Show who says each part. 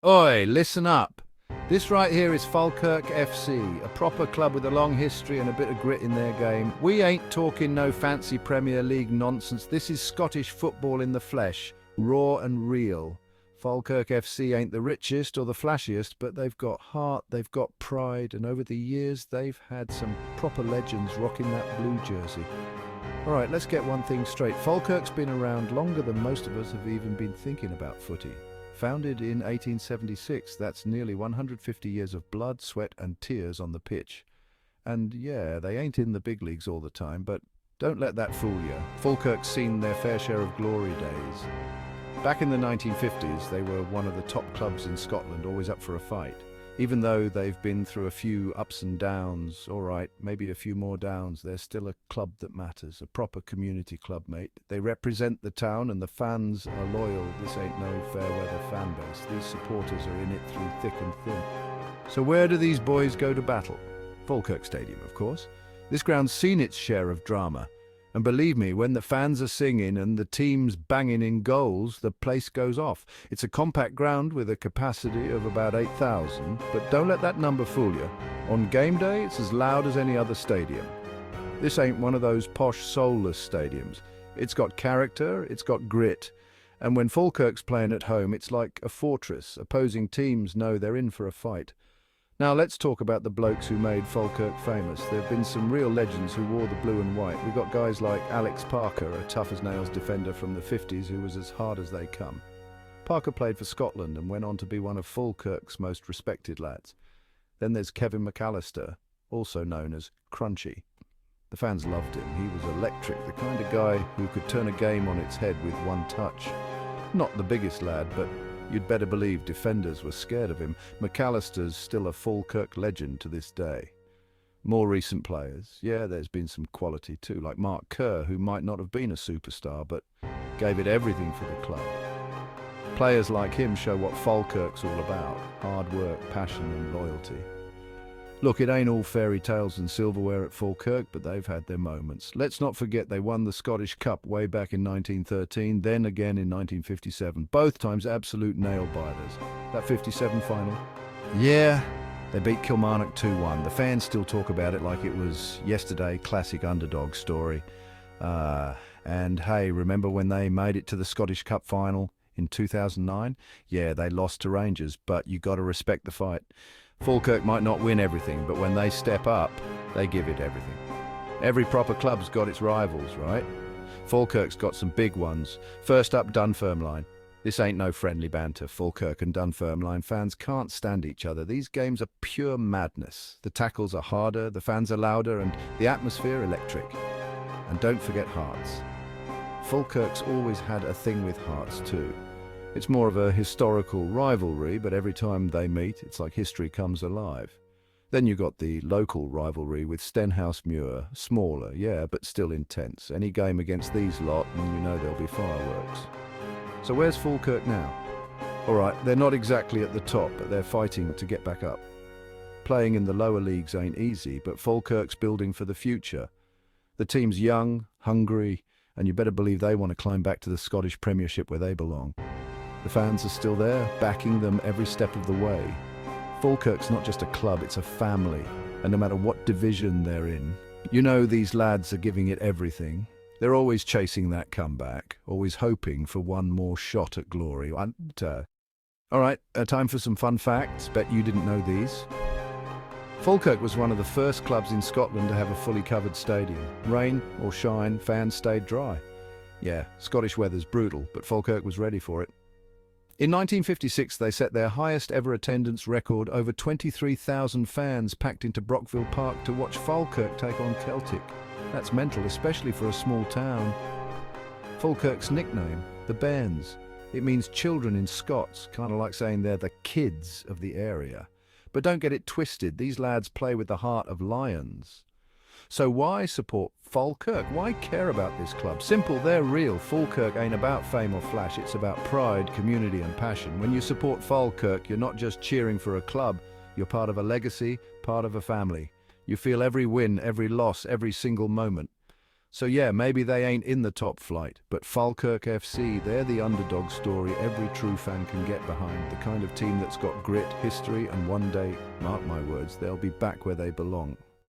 Speaker 1: Oi, listen up. This right here is Falkirk FC, a proper club with a long history and a bit of grit in their game. We ain't talking no fancy Premier League nonsense. This is Scottish football in the flesh, raw and real. Falkirk FC ain't the richest or the flashiest, but they've got heart, they've got pride, and over the years they've had some proper legends rocking that blue jersey. All right, let's get one thing straight. Falkirk's been around longer than most of us have even been thinking about footy. Founded in 1876, that's nearly 150 years of blood, sweat and tears on the pitch. And yeah, they ain't in the big leagues all the time, but don't let that fool you. Falkirk's seen their fair share of glory days. Back in the 1950s, they were one of the top clubs in Scotland, always up for a fight. Even though they've been through a few ups and downs, all right, maybe a few more downs, they're still a club that matters, a proper community club, mate. They represent the town and the fans are loyal. This ain't no fair weather fan base. These supporters are in it through thick and thin. So where do these boys go to battle? Falkirk Stadium, of course. This ground's seen its share of drama. And believe me, when the fans are singing and the team's banging in goals, the place goes off. It's a compact ground with a capacity of about 8,000, but don't let that number fool you. On game day, it's as loud as any other stadium. This ain't one of those posh, soulless stadiums. It's got character, it's got grit. And when Falkirk's playing at home, it's like a fortress. Opposing teams know they're in for a fight. Now let's talk about the blokes who made Falkirk famous. There have been some real legends who wore the blue and white. We've got guys like Alex Parker, a tough-as-nails defender from the 50s who was as hard as they come. Parker played for Scotland and went on to be one of Falkirk's most respected lads. Then there's Kevin McAllister, also known as Crunchy. The fans loved him. He was electric, the kind of guy who could turn a game on its head with one touch. Not the biggest lad, but you'd better believe defenders were scared of him. McAllister's still a Falkirk legend to this day. More recent players, yeah, there's been some quality too, like Mark Kerr, who might not have been a superstar, but gave it everything for the club. Players like him show what Falkirk's all about: hard work, passion and loyalty. Look, it ain't all fairy tales and silverware at Falkirk, but they've had their moments. Let's not forget they won the Scottish Cup way back in 1913, then again in 1957. Both times absolute nail-biters. That 57 final? Yeah, they beat Kilmarnock 2-1. The fans still talk about it like it was yesterday, classic underdog story. And hey, remember when they made it to the Scottish Cup final in 2009? Yeah, they lost to Rangers, but you got to respect the fight. Falkirk might not win everything, but when they step up, they give it everything. Every proper club's got its rivals, right? Falkirk's got some big ones. First up, Dunfermline. This ain't no friendly banter. Falkirk and Dunfermline fans can't stand each other. These games are pure madness. The tackles are harder, the fans are louder, and the atmosphere electric. And don't forget Hearts. Falkirk's always had a thing with Hearts too. It's more of a historical rivalry, but every time they meet, it's like history comes alive. Then you got the local rivalry with Stenhousemuir, smaller, yeah, but still intense. Any game against these lot, and you know there'll be fireworks. So where's Falkirk now? All right, they're not exactly at the top, but they're fighting to get back up. Playing in the lower leagues ain't easy, but Falkirk's building for the future. The team's young, hungry, and you better believe they want to climb back to the Scottish Premiership where they belong. The fans are still there, backing them every step of the way. Falkirk's not just a club, it's a family, and no matter what division they're in, you know these lads are giving it everything. They're always chasing that comeback, always hoping for one more shot at glory. All right, time for some fun facts. Bet you didn't know these. Falkirk was one of the first clubs in Scotland to have a fully covered stadium. Rain or shine, fans stayed dry. Yeah, Scottish weather's brutal, but Falkirk was ready for it. In 1956, they set their highest ever attendance record. Over 23,000 fans packed into Brockville Park to watch Falkirk take on Celtic. That's mental, especially for a small town. Falkirk's nickname, the Bairns. It means children in Scots, kind of like saying they're the kids of the area. But don't get it twisted, these lads play with the heart of lions. So why support Falkirk? Why care about this club? Simple, they're real. Falkirk ain't about fame or flash, it's about pride, community and passion. When you support Falkirk, you're not just cheering for a club, you're part of a legacy, part of a family. You feel every win, every loss, every single moment. So yeah, maybe they ain't in the top flight, but Falkirk FC, they're the underdog story every true fan can get behind, the kind of team that's got grit, history, and one day, mark my words, they'll be back where they belong.